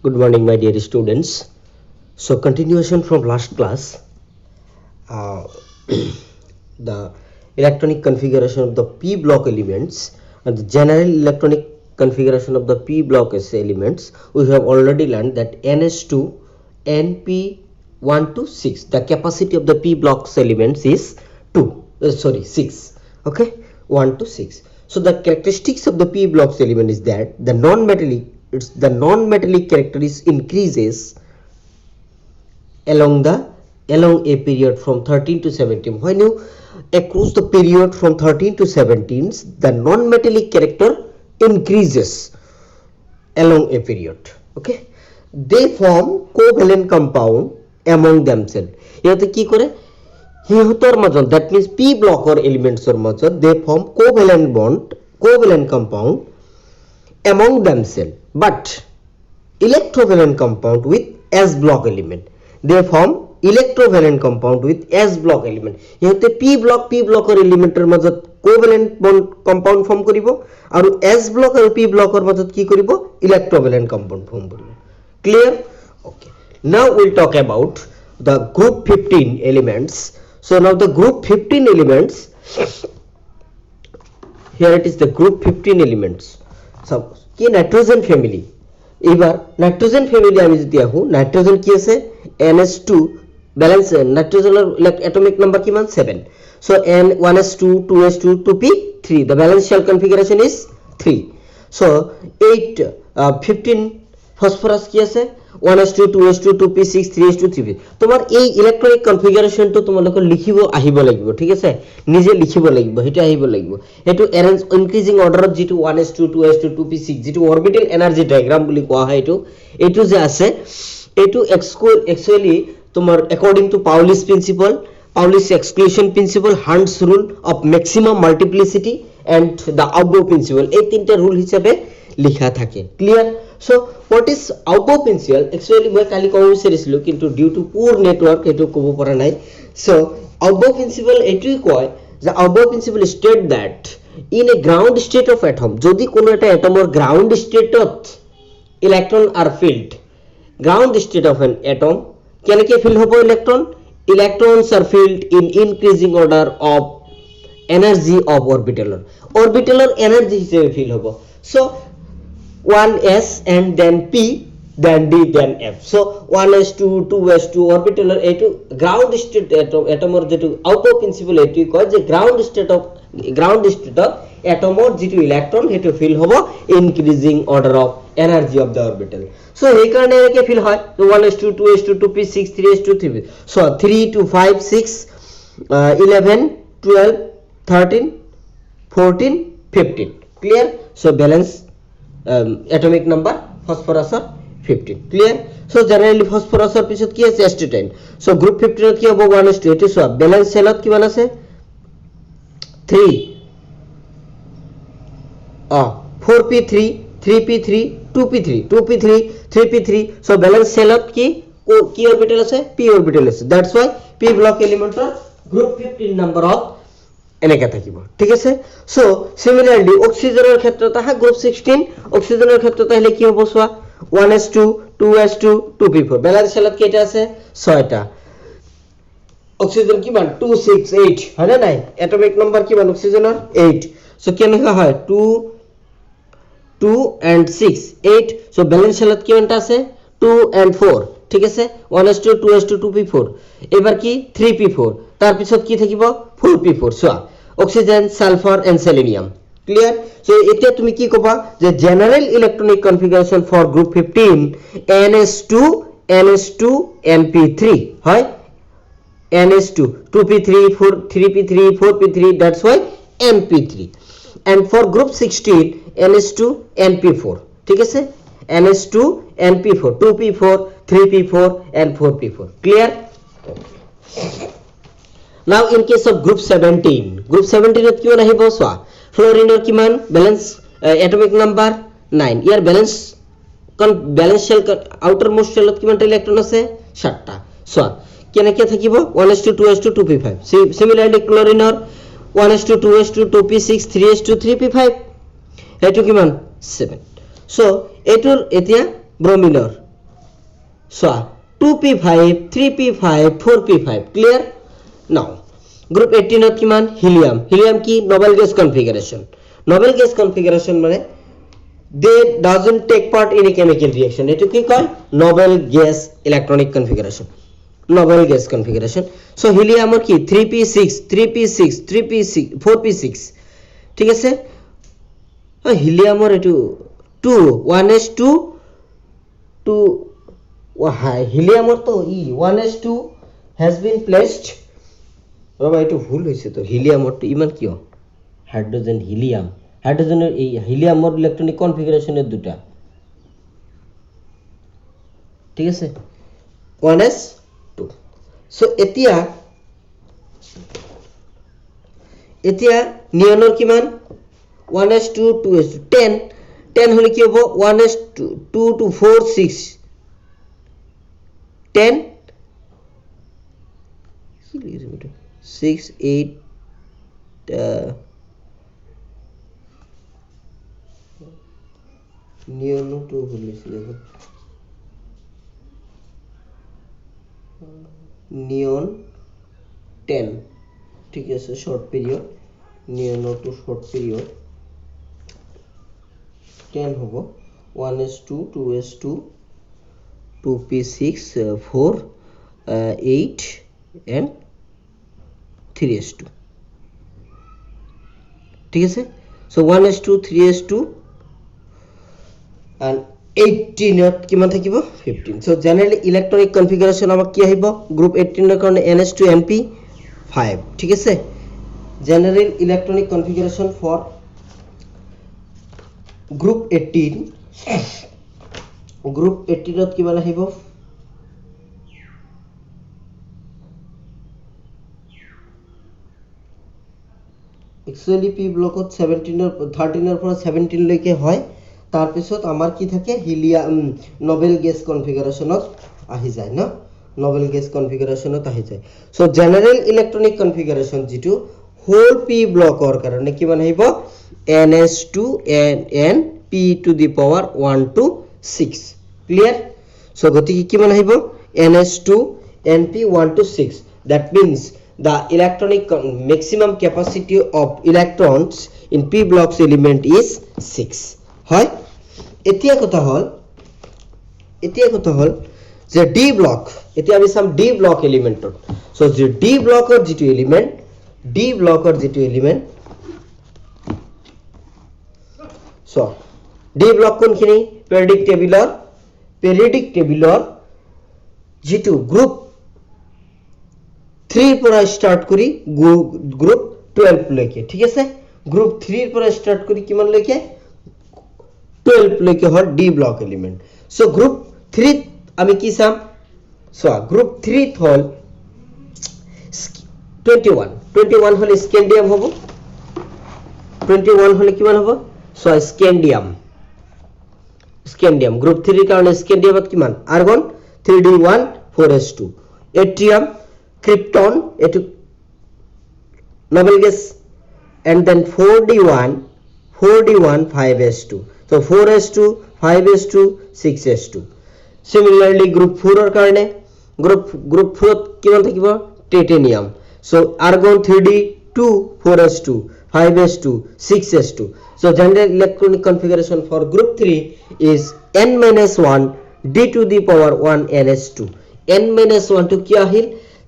Good morning, my dear students. So, continuation from last class, uh, the electronic configuration of the p block elements and the general electronic configuration of the p block elements. We have already learned that ns2 np1 to 6. The capacity of the p blocks elements is 6. Okay, 1 to 6. So the characteristics of the p blocks element is that the non-metallic character is increases along a period from 13 to 17. When you across the period from 13 to 17, the non-metallic character increases along a period. Okay, they form covalent compound among themselves. ইয়াতে কি করে সিহঁতৰ মাজত, that means p blocker elementsৰ মাজত they form covalent compound among themselves, but electrovalent compound with s block element. They form electrovalent compound with s block element. ইহঁতে p blocker elementor মাজত covalent bond compound form কৰিব আৰু s block আৰু p blocker মাজত কি কৰিব electrovalent compound form কৰিব. Clear? Okay, now we'll talk about the group 15 elements. So now the group 15 elements, here it is the group 15 elements. So কি nitrogen family, এবার nitrogen family আমি যদি আহো, নাইট্রোজেন কি আছে ns2 ব্যালেন্স, নাইট্রোজেনের atomic number কি মান 7. So n1s2 2s2 2p3, the valence shell configuration is 3. So 15 phosphorus কি আছে 1s2 2s2 2p6 3s2 3p. তোমার এই ইলেকট্রনিক কনফিগারেশনটো তোমালোকে লিখিব আহিব লাগিব, ঠিক আছে, নিজে লিখিব লাগিব, হেটো আহিব লাগিব। হেটো অ্যারেঞ্জ ইনক্রিজিং অর্ডারত যেটো 1s2 2s2 2p6 যেটো অরবিটাল এনার্জি ডায়াগ্রাম বুলি কোৱা হয়, এটো যে আছে এটো একচুয়ালি তোমার according to Pauli's principle, Pauli's exclusion principle, Hund's rule of maximum multiplicity and the আউটডোর প্রিন্সিপল, এই তিনটা রুল হিসাবে লিখা থাকে। Clear? So what is outbow principle? Actually মই কালি কব বিচাৰিছিলো কিন্তু ডিউ টু পুৰ নেটৱৰ্ক এটো কব পৰা নাই। So outbow principle এটোই কয় যে outbow principle state that in a ground state of atom, যদি কোনো এটা এটমৰ ground state ত electron are filled, ground state of an atom কেনেকৈ ফিল হ'ব electron, electrons are filled in increasing order of energy of orbital energy হিসেবে feel হ'ব। So 1s and then p then d then f. So 1s2 2s2 orbital এটো ground state atomor যেটো outdoor principle এটো কয় যে ground state of atomor যেটো electron হেটো feel হ'ব increasing order of energy of the orbital. So এই কারণে একে ফিল হয় 1s2 2s2 2p6 3s2 3p. So 3 to 5 6 11 12 13 14 15. Clear? So balance atomic number phosphorus 15. Clear? So generally phosphorus পিছত কি আছে s210. So group 15 কি হ'ব 1s2, এটো সব ব্যালেন্স সেলত কিমান আছে 3 4p3 3p3 2p3 2p3 3p3. So balance সেলত কি অরবিটাল আছে p অরবিটাল আছে, দ্যাটস ওয়াই p ব্লক এলিমেন্টৰ গ্ৰুপ 15 নম্বৰ এনেকা থাকিব, ঠিক আছে। সো সিমিলাৰলি অক্সিজেনেৰ ক্ষেত্ৰত আহা গ্ৰুপ 16, অক্সিজেনেৰ ক্ষেত্ৰত আহিলে কি হ'ব সোয়া 1s2 2s2 2p4, ব্যালেন্স সেলত কেটা আছে 6টা, অক্সিজেন কিমান 2 6 8 হয় না নাই, অ্যাটমিক নাম্বার কিমান অক্সিজেনের 8. সো কেনেকা হয় 2 2 and 6 8. সো ব্যালেন্স সেলত কিমানটা আছে 2 and 4, ঠিক আছে 1s2 2s2 2p4, এবার কি 3p4, তার পিছত কি থাকিব 4p4. সোয়া oxygen sulphur and selenium. Clear? So এটা তুমি কি কবা যে general electronic configuration for group 15 ns2 np3 হয় ns2 2p3 3p3 4p3, that's why np3. and for group 16 ns2 np4, ঠিক আছে ns2 np4 2p4 3p4 and 4p4. clear? Now in case of group 17, group 17 এত কিমান আহিব সোয়া ফ্লোৰিনৰ কিমান balance atomic number 9, ইয়াৰ balance shell outer most শেলত কিমানটা electron আছে 7টা. সোয়া কেনেকে থাকিব 1s2 2s2 2p5. সিমিলাৰলি ক্লোৰিনৰ 1s2 2s2 2p6 3s2 3p5 এটো কিমান 7. সো এটোৰ এতিয়া ব্ৰোমিনৰ So 2p5 3p5 4p5 clear. Now group 18 ত কিমান helium কি noble gas configuration মানে they doesn't take part in a chemical reaction, এটো কি কয় noble gas electronic configuration, noble gas configuration. So helium কি 3p6 4p6 ঠিক আছে. helium এটো 2 1s2 2 helium তো 1s2 has been placed. বাবা এটো ভুল হইছে তো, helium তো ইমান কিয় হাইড্রোজেন হাইড্রোজেনের এই হিলিয়ামর ইলেকট্রনিক কনফিগারেশনের দুটা ঠিক আছে 1s2. সো এতিয়া নিয়নৰ কিমান 1s2 2s2 10 হলে কি হ'ব 1s2 2 to 4 6 10 6 8 নিয়ন তো বলেছিল নিয়ন 10 ঠিক আছে শর্ট পিরিয়ড নিয়ন টু শর্ট পিরিয়ড 10 হবো 1s2 2s2 2p6 4 8 and 3s2 ঠিক আছে. সো 1s2 3s2 and 18 ত কিমান থাকিব 15. সো জেনাৰেলি ইলেক্ট্ৰনিক কনফিগাৰেশন আমাক কি আহিব গ্ৰুপ 18 ৰ কাৰণে ns2 np5 ঠিক আছে. General electronic configuration for group 18 ত কিমান আহিব একচুয়ালি পি ব্লকত 13 পৰা 17 লৈকে হয়. তার পিছত আমার কি থাকে হিলিয়াম নোবেল গ্যাস কনফিগারেশনত আহি যায় না নোবেল গ্যাস কনফিগারেশনত আহি যায়. সো জেনারেল ইলেকট্রনিক কনফিগারেশন যেটো হোল পি ব্লকৰ কাৰণে কিমান আহিব ns2 n p to the power 1 to 6 clear. So গতিকে কিমান আহিব ns2 np 1 to 6. that means the electronic maximum capacity of electrons in p blocks element is 6 হয়. এতিয়া কথা হল যে ডি ব্লক এতিয়া আমি চাম ডি ব্লক এলিমেন্টত. সো যে ডি ব্লকৰ যেটো এলিমেন্ট সো ডি ব্লক কোনখিনি পেৰিয়ডিক টেবুলৰ যেটো গ্ৰুপ 3 পৰা স্টাৰ্ট কৰি গ্ৰুপ 12 লৈকে ঠিক আছে. গ্ৰুপ 3 পৰা স্টাৰ্ট কৰি কিমান লৈকে 12 লৈকে হল D block element. So group 3 আমি কি চাম সো গ্ৰুপ 3 হল 21 হলে স্ক্যান্ডিয়াম হ'ব 21 হলে কিমান হ'ব সো স্ক্যান্ডিয়াম গ্ৰুপ 3 কাৰণে স্ক্যান্ডিয়ামত কিমান argon 3d1 4s2 atrium krypton এটু Nobel gas and then 4d1 5s2. so 4s2 5s2 6s2. similarly group 4 er karone group 4 kiman thakibo titanium. so argon 3d2 4s2 5s2 6s2. so general electronic configuration for group 3 is n-1 d to the power 1 ns2. n-1 to ki ahil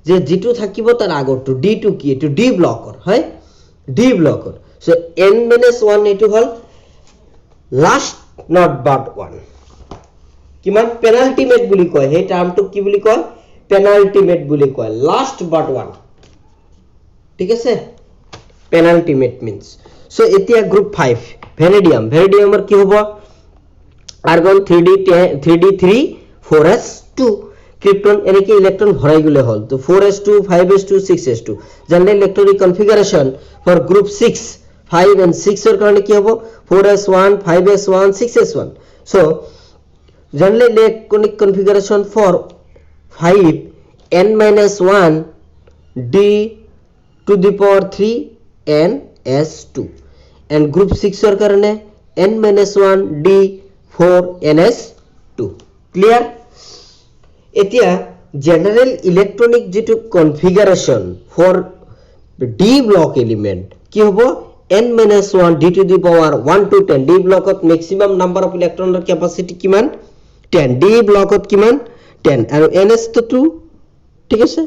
যে যেটো থাকিব তার আগৰটো d2 কি এটো d ব্লকৰ হয় d ব্লকৰ. so n-1 এটো হল লাস্ট নট বাট 1 কিমান পেনাল্টিমেট বুলি কয় সেই টার্মটো কি বুলি কয় পেনাল্টিমেট বুলি কয় লাস্ট বাট 1 ঠিক আছে পেনাল্টিমেট মিন্স. so এতিয়া গ্ৰুপ 5 ভেনেডিয়ামৰ কি হ'ব আর্গন 3d3 4s2 krypton এনেকে ইলেকট্রন ভরাই গলে হল তো 4s2 5s2 6s2. General electronic configuration for group 6 5 and 6 এর কারণে কি হবে 4s1 5s1 6s1. So general electronic configuration for 5 n-1 d to the power 3 ns2 and group 6 এর কারণে n-1 d 4 ns2 ক্লিয়ার. এতিয়া জেনাৰেল ইলেক্ট্ৰনিক যেটো configuration for d block element কি হ'ব n-1 d to the power 1 to 10 d ব্লকত maximum number of ইলেক্ট্ৰনৰ capacity কিমান 10 d ব্লকত কিমান 10 আৰু ns তো 2 ঠিক আছে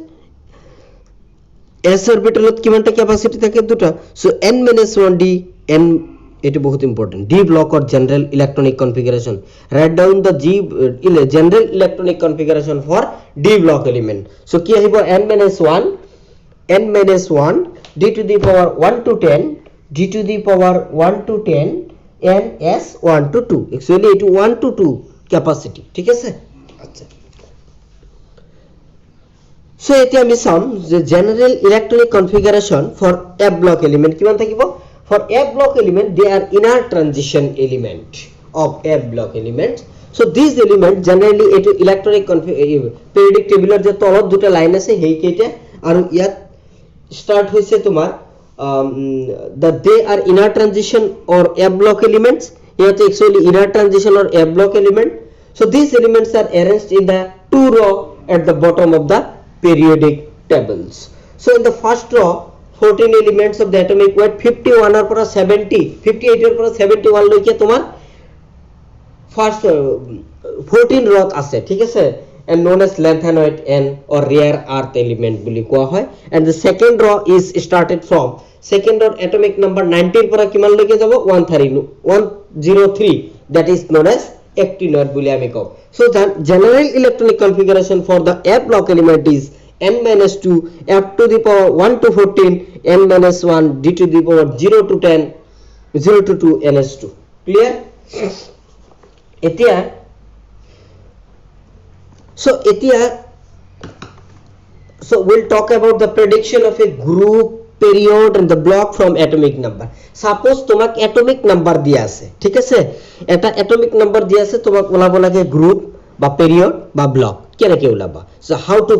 s অরবিটালত কিমানটা ক্যাপাসিটি থাকে দুটা so n-1 d n it is बहुत important d block or general electronic configuration write down the general electronic configuration for d block element so ki ahibo n-1 d to the power 1 to 10 d to the power 1 to 10 and s 1 to 2 actually it 1 to 2 capacity ঠিক আছে আচ্ছা so এটি আমি চাম যে general electronic configuration for f block element কিমান থাকিব for f block element they are inner transition element of f block elements so these element generally etu electronic periodic table er je tolot duta line ase hei keita aru yat start hoise tomar they are inner transition or f block elements yat actually inner transition or f block element so these elements are arranged in the two row at the bottom of the periodic tables so in the first row 14 elements of the atomic weight 51 or 70 58 or 71 লইকে তোমার first 14 rock আছে ঠিক আছে and known as lanthanoid and or rare earth element বুলি কোৱা হয় and the second row is started from second row atomic number 19 পৰা কিমান লইকে যাব 103 that is known as actinoid বুলি আমি কওঁ so the general electronic configuration for the f block element is n-2 f to the power 1 to 14 n-1 d to the power 0 to 10 0 to 2 ns2 clear etia so we'll talk about the prediction of a group period and the block from atomic number suppose tomak atomic number দিয়া আছে ঠিক আছে এটা atomic number দিয়া আছে তোমাক ওলাব লাগে group বা period বা block কেনেকে ওলাবা so how to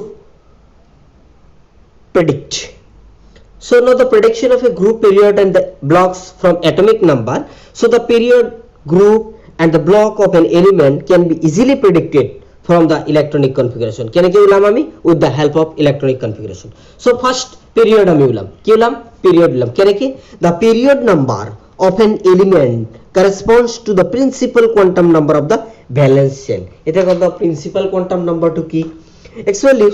predict so now the prediction of a group period and the blocks from atomic number so the period group and the block of an element can be easily predicted from the electronic configuration keneke ulam ami with the help of electronic configuration so first period ami ulam ki ulam period ulam keneke the period number of an element corresponds to the principal quantum number of the valence shell eta কথা principal quantum number to ki actually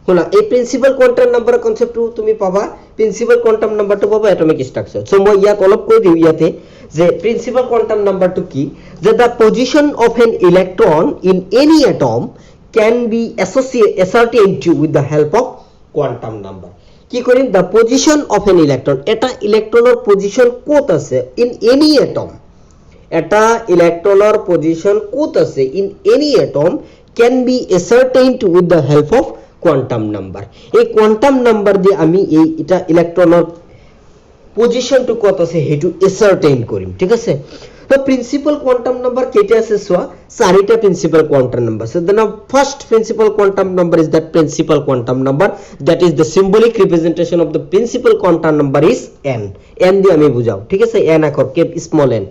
হোনা এই principal quantum number concept তুমি পাবা principal quantum number তো পাবা atomic structure so মই ইয়াত অলপ কৈ দিও ইয়াতে যে প্রিন্সিপাল কোয়ান্টাম নাম্বার তো কি যে the position of an electron in any atom can be ascertained with the help of quantum number কি করিম the position of an electron এটা ইলেকট্রনের পজিশন কোত আছে in any atom এটা ইলেকট্রনের পজিশন কোত আছে in any atom can be ascertained with the help of quantum number এই quantum number দিয়ে আমি এই এটা ইলেকট্রনের পজিশন টু কত আছে হেতু ascertain করিম ঠিক আছে তো প্রিন্সিপাল কোয়ান্টাম নাম্বার কেটে আছে সোয়া চারিটা principal quantum number so the first principal quantum number is that principal quantum number that is the symbolic representation of the principal quantum number is n দিয়ে আমি বুঝাও ঠিক আছে n Akara K small n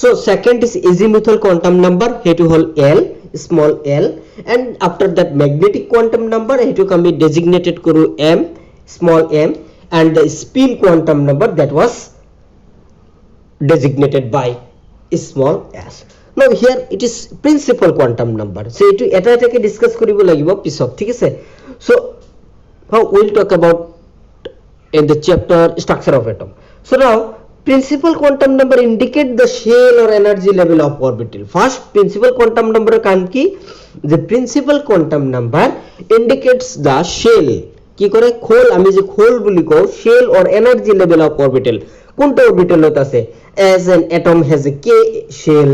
so second is azimuthal quantum number hetu hol l small l and after that magnetic quantum number hetu can be designated koru m small m and the spin quantum number that was designated by small s now here it is principal quantum number so etu eta etake discuss koribo lagibo pisot thik ase so how we'll talk about in the chapter structure of atom so now principal quantum number indicate the shell or energy level of orbital first principal quantum number kan ki the principal quantum number indicates the shell কি করে খোল আমি যে খোল বলি কও shell or energy level of orbital কোনটা orbital হতে আছে as an atom has a k shell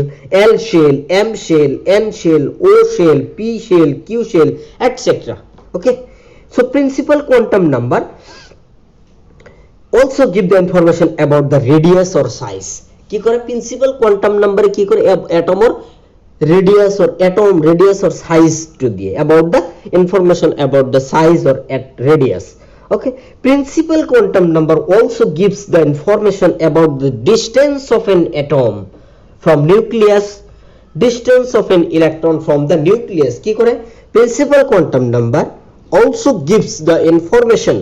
l shell m shell n shell o shell p shell q shell etc okay so principal quantum number also give the information about the radius or size কি করে principal quantum number কি করে অ্যাটমর radius or atom radius or size to দিয়ে about the information about the size or at radius okay principal quantum number also gives the information about the distance of an atom from nucleus distance of an electron from the nucleus কি করে principal quantum number also gives the information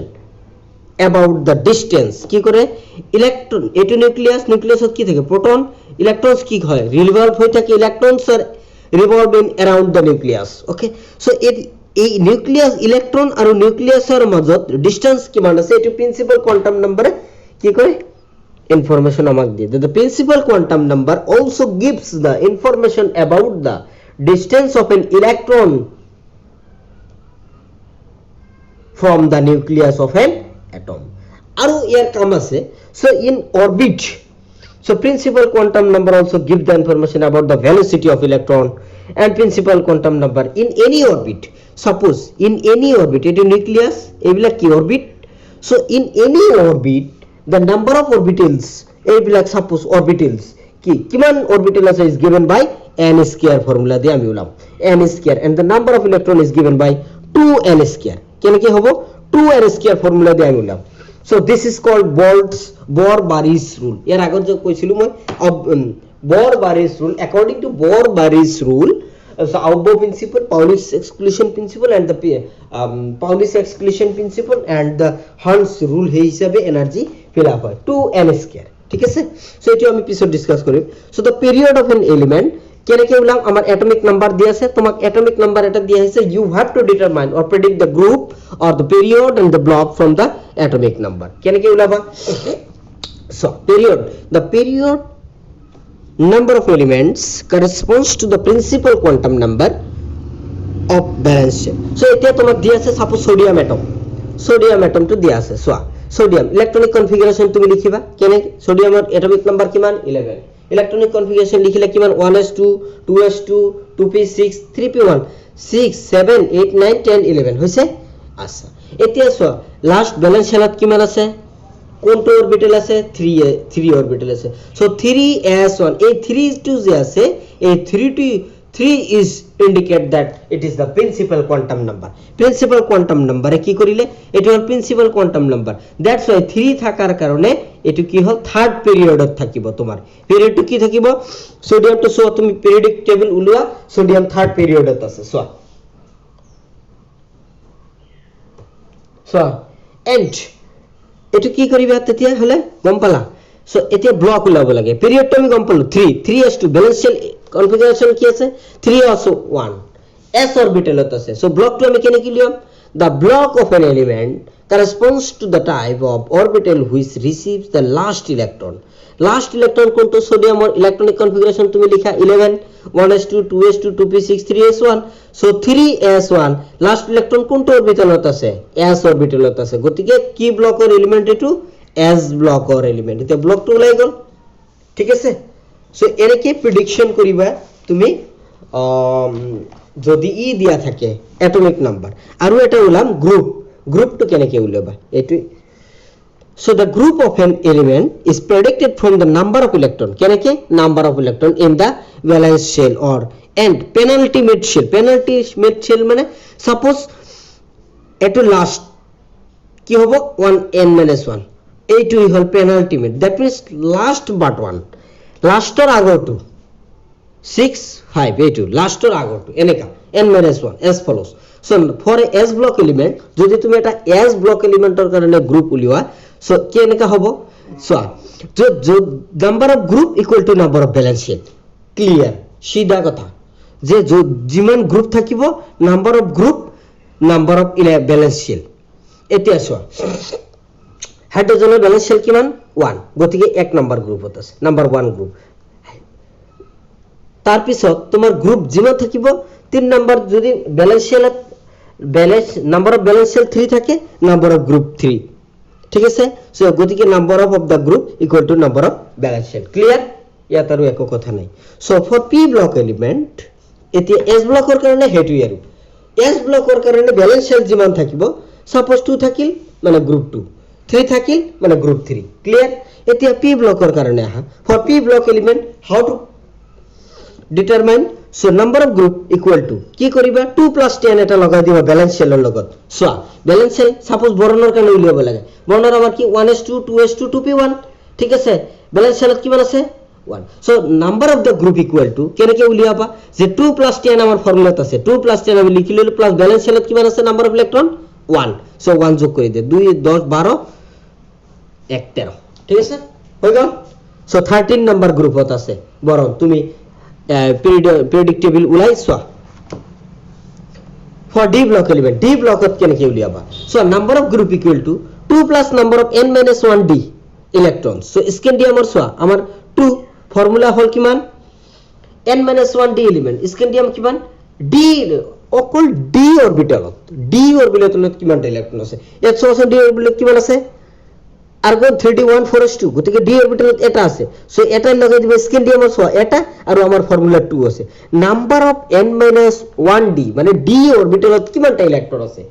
about the distance কি করে electron এটো nucleus কি থাকে proton electrons কি হয় revolve হয়ে থাকে electrons are revolving around the nucleus okay so এই নিউক্লিয়াস ইলেকট্রন আর নিউক্লিয়াসের মাজত ডিসটেন্স কিমান আছে এটো প্রিন্সিপাল কোয়ান্টাম নাম্বারে কি করে information আমাক দিয়ে the principal quantum number also gives the information about the distance of an electron from the nucleus of an atom aru er kam ase so in orbit so principal quantum number also give the information about the velocity of electron and principal quantum number in any orbit suppose in any orbit it is nucleus ebila ki orbit so in any orbit the number of orbitals ebila suppose orbitals ki kiman orbital ase is given by n square formula দিয়ে আমি উলাম n square and the number of electron is given by 2n square কেন কি হবো 2n square formula দিয়ে আমি উলাম so this is called Bohr-Baris rule এর আগে যে কইছিলু মই Bohr-Baris rule according to Bohr-Baris rule so Aubert principle Pauli's exclusion principle and the Pauli's exclusion principle and the Hund's rule হে হিসাবে এনার্জি ফিল আপ হয় 2n square ঠিক আছে so এটি আমি পিছত discuss Karim so the period of an element কেনে কি বললাম আমার অ্যাটমিক নাম্বার দিয়া আছে তোমাক অ্যাটমিক নাম্বার এটা দিয়া আছে you have to determine or predict the group or the period and the block from the atomic number কেনে কি বলবা so the period number of elements corresponds to the principal quantum number of valence shell so এটা তোমাক দিয়া আছে suppose sodium atom তো দিয়া আছে সো সোডিয়াম ইলেকট্রনিক কনফিগারেশন তুমি লিখিবা কেনে সোডিয়ামের অ্যাটমিক নাম্বার কিমান 11 ইলেকট্রনিক কনফিগারেশন লিখিলে কিমান 1s2 2s2 2p6 3p1 6 7 8 9 10 11 হইছে আচ্ছা এতিয়া সো লাস্ট ব্যালেন্স শেলত কিমান আছে কোনটো অরবিটাল আছে 3 অরবিটাল আছে সো 3s1 এই 3 যে আছে এই 3 is indicate that it is the principal quantum number এ কি করিলে এটি হল principal quantum number that's why 3 থাকার কারণে এটি কি হল থার্ড পিরিয়ডত থাকিব তোমার পিরিয়ড কি থাকিব সোডিয়াম তো সো তুমি পিরিয়ডিক টেবিল উলুয়া সোডিয়াম থার্ড পিরিয়ডত আছে সো এন্ড এটো কি করিবা তেতিয়া হলে গম পালা সো এতিয়া ব্লক উলাব লাগে পিরিয়ড তো আমি গম পালো 3s2 ব্যালেন্স শেল কনফিগারেশন কি আছে 3 also 1 s orbital আছে so block to আমি কেনে কি Liam the block of an element corresponds to the type of orbital which receives the last electron কোনটো সোডিয়াম ইলেকট্রনিক কনফিগারেশন তুমি লিখা 11 1s2 2s2 2p6 3s1 so 3s1 last electron কোনটো অরবিটালত আছে s অরবিটালত আছে গতিকে কি ব্লকৰ এলিমেন্ট এটো s ব্লকৰ এলিমেন্ট এটা ব্লক টু ওলাই গল ঠিক আছে সো এনেকে প্রেডিকশন করিবা তুমি যদি ই দিয়া থাকে অ্যাটমিক নাম্বার আৰু এটা উলাম গ্রুপ তো কেনেকে উলাবা এটো so the group of an element is predicted from the number of electron keneke number of electron in the valence shell or and penultimate shell মানে suppose eto last কি হবো 1n-1 এইটোই hall penultimate that means last but one লাস্টৰ আগৰটো 6 5 এইটো লাস্টৰ আগৰটো এনেকা n-1 as follows so for a s block element যদি তুমি এটা s block elementor কাৰণে গ্রুপ উলিওয়া so কেনেকা হবো so number of group equal to number of valence shell clear সিধা কথা যে যিমান গ্রুপ থাকিব number of group number of valence shell এতিয়া চোৱা হাইড্রোজেনের ব্যালেন্স শেল কিমান 1 গতিকে এক নাম্বার গ্রুপ আছে নাম্বার 1 গ্রুপ তার পিছত তোমার গ্রুপ যিমান থাকিব 3 নাম্বার যদি valence number of valence shell 3 থাকে নাম্বার অফ গ্রুপ 3 ঠিক আছে সো গতিকে number of the group equal to number of valence shell clear ইয়াত আৰু একো কথা নাই so for p block element এতিয়া এস ব্লকৰ কাৰণে হেতু আৰু এস ব্লকৰ কাৰণে ব্যালেন্স শেল যিমান থাকিব সাপোজ 2 থাকিল মানে গ্ৰুপ 2 3 থাকিল মানে গ্ৰুপ 3 ক্লিয়াৰ এতিয়া পি ব্লকৰ কাৰণে আহা for P block element how to determine so number of group equal to কি করিবা 2 + 10 এটা লগাই দিবা ব্যালেন্স শেলৰ লগত সো ব্যালেন্স শেল সাপোজ বৰণৰ কাৰণে উলিয়াব লাগে বৰণৰ আমাৰ কি 1s2 2s2 2p1 ঠিক আছে ব্যালেন্স শেলত কিমান আছে 1 so number of the group equal to কেনেকে উলিয়াবা যে 2 + 10 আমার ফর্মুলাত আছে 2 + 10 আমি লিখি লইলো প্লাস ব্যালেন্স শেলত কিমান আছে নাম্বার অফ ইলেকট্রন 1 সো 1 যোগ করে দে 2 10 12 1 13 ঠিক আছে হই গেল সো 13 নাম্বার গ্রুপত আছে বরং তুমি periodic table উলাই সোয়া for d block element d block ত কেনেকে উলিয়াবা so number of group equal to 2 plus number of n minus 1 d electrons so scandium or soa amar 2 formula hol kiman n minus 1 d element scandium kiman d okol d orbital kiman electron ase et so d orbital kiman ase argon 3d1 গতিকে d orbital এটা আছে so এটা লাগাই দিবে scandium or soa এটা আর আমার formula 2 আছে number of n minus 1 d মানে d orbital কিমানটা ইলেকট্রন আছে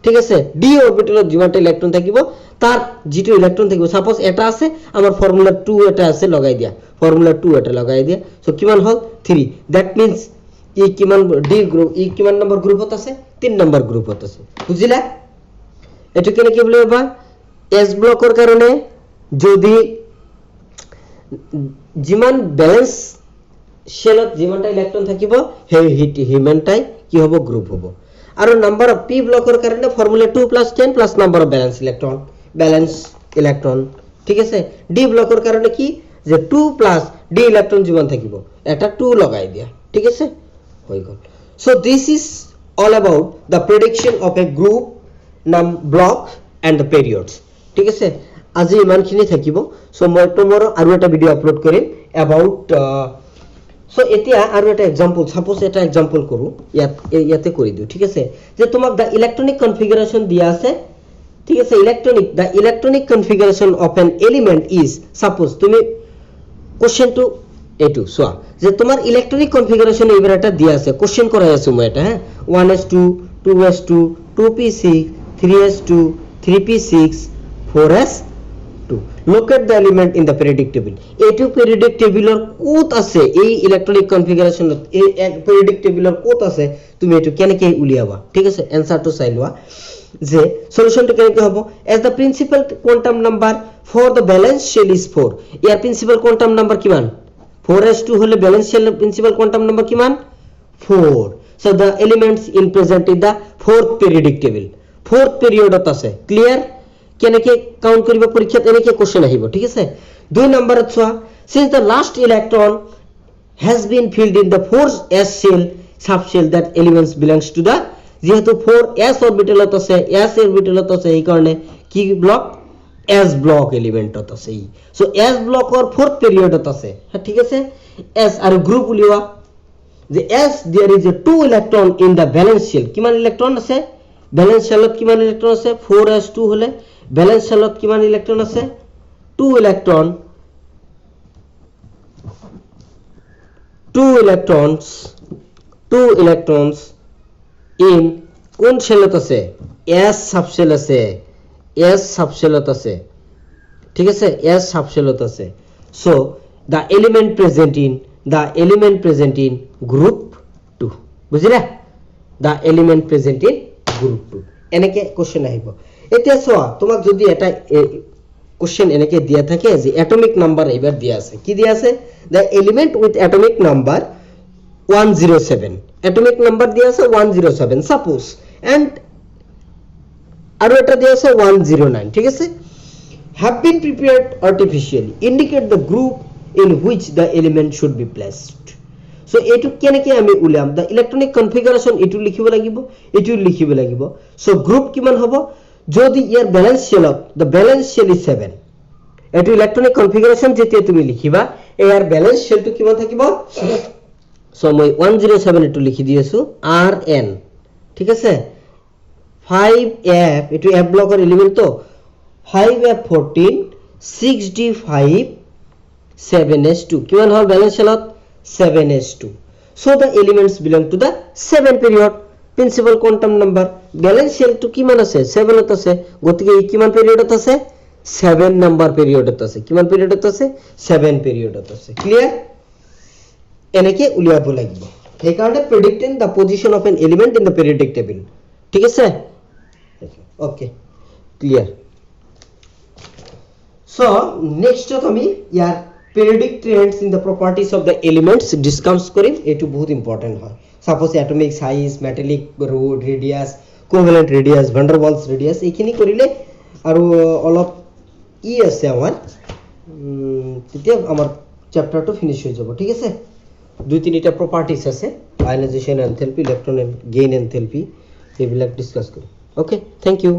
ঠিক আছে d orbital যেমানটা ইলেকট্রন থাকিব তার g2 ইলেকট্রন থাকিব সাপোজ এটা আছে আমার ফর্মুলা 2 এটা আছে লাগাই দিয়া ফর্মুলা 2 এটা লাগাই দিয়া সো কিমান হল 3 দ্যাট মিন্স ই কিমান d গ্রুপ ই কিমান নাম্বার গ্রুপত আছে 3 নাম্বার গ্রুপত আছে বুঝিলা এটা কেন কি বলবা এস ব্লকের কারণে যদি জিমান ব্যালেন্স শেলত জিমানটা ইলেকট্রন থাকিব সেই হিউম্যানটাই কি হবে গ্রুপ হবে আর নাম্বার অফ পি ব্লকের কারণে formula 2 + 10 plus number of balance electron ঠিক আছে ডি ব্লকের কারণে কি যে 2 প্লাস ডি ইলেকট্রন জিমান থাকিব এটা 2 লাগাই দিয়া ঠিক আছে হই গল so this is all about the prediction of a group নাম ব্লক এন্ড দ্য পিরিয়ডস ঠিক আছে আজি ইমানখিনি থাকিব সো মই tomorrow আৰু এটা ভিডিও আপলোড কৰিম অ্যাবাউট সো এতিয়া আৰু এটা एग्जांपल সাপোজ এটা एग्जांपल কৰো ইয়াতে কৰি দিও ঠিক আছে যে তোমাক দা ইলেকট্রনিক কনফিগারেশন দিয়া আছে ঠিক আছে the electronic configuration of an element is suppose তুমি কোশ্চেন টু এটু সোয়া যে তোমার ইলেকট্রনিক কনফিগারেশন এইবার এটা দিয়া আছে কোশ্চেন করাই আছে মই এটা হ্যাঁ 1s2 2s2 2p6 3s2 3p6 4s2 locate the element in the periodic table এইটো periodic table এর কোত আছে এই ইলেকট্রনিক কনফিগারেশন এই এক periodic table এর কোত আছে তুমি এটো কেনেকে উলিয়াবা ঠিক আছে आंसर তো চাইলোৱা যে সলিউশনটা কেনেকে হবে as the principal quantum number for the valence shell is 4 ইয়ার প্রিন্সিপাল কোয়ান্টাম নাম্বার কিমান 4s2 হলে valence shell principal quantum number কিমান 4 so the elements in present in the fourth periodic table fourth period আছে clear কেনেকে count করিবা পরীক্ষাত এনেকে question আহিব ঠিক আছে দুই নম্বৰত চোৱা since the last electron has been filled in the fourth s shell subshell that elements belongs to the যেহেতু 4s অরবিটালত আছে s অরবিটালত আছে এই কারণে কি ব্লক s ব্লক এলিমেন্টত আছে সো s ব্লকৰ fourth periodত আছে ঠিক আছে s আৰু গ্রুপ উলিওয়া যে s there is a two electron in the valence shell কিমান ইলেকট্রন আছে ব্যালেন্স শেলত কিমান ইলেকট্রন আছে 4s2 হলে ব্যালেন্স শেলত কিমান ইলেকট্রন আছে 2 electrons in কোন শেলত আছে s সাবশেল আছে s সাবশেলত আছে ঠিক আছে s সাবশেলত আছে so the element present in group 2 বুঝিলা the element present in group 2 এনেকে কোশ্চেন আহিব এতিয়া সোয়া তোমাক যদি এটা কোশ্চেন এনেকে দিয়া থাকে যে অ্যাটমিক নাম্বার এবাৰ দিয়া আছে কি দিয়া আছে the element with atomic number 107 atomic number দিয়া আছে 107 suppose and আৰু এটা দিয়া আছে 109 ঠিক আছে have been prepared artificially indicate the group in which the element should be placed so etu keneke ami uliam the electronic configuration etu likhibo lagibo so group kiman hobo jodi year balance shell of the balance shell is 7 etu electronic configuration jete tumi likhiba year balance shell to kiman thakibo so moi 107 etu likhi diyesu rn ঠিক আছে 5f etu f blocker element to 5f14 6d5 7s2 কিমান হল balance শেলত 7s2 so the elements belong to the 7 period principal quantum number valence shell to কিমান আছে 7 ত আছে গতিকে এই কিমান পিরিয়ডত আছে 7 নাম্বার পিরিয়ডত আছে কিমান পিরিয়ডত আছে 7 পিরিয়ডত আছে ক্লিয়ার এনেকে উলিয়াব লাগিব এই কারণে predicting the position of an element in the periodic table ঠিক আছে ওকে ক্লিয়ার সো নেক্সট আমি ইয়ার periodic trends in the properties of the elements discuss কৰিম এইটো বহুত ইম্পৰ্টেন্ট হয় suppose atomic size metallic radius covalent radius van der Waals ৰেডিয়াস এইখিনি কৰিলে আৰু অলপ ই আছে আমাৰ তেতিয়া আমাৰ চ্যাপ্টাৰটো ফিনিশ হৈ যাব ঠিক আছে দুই তিনিটা প্ৰপাৰ্টিজ আছে ionisation enthalpy electron gain enthalpy এইবিলাক ডিসকাস কৰিম ওকে থ্যাংক ইউ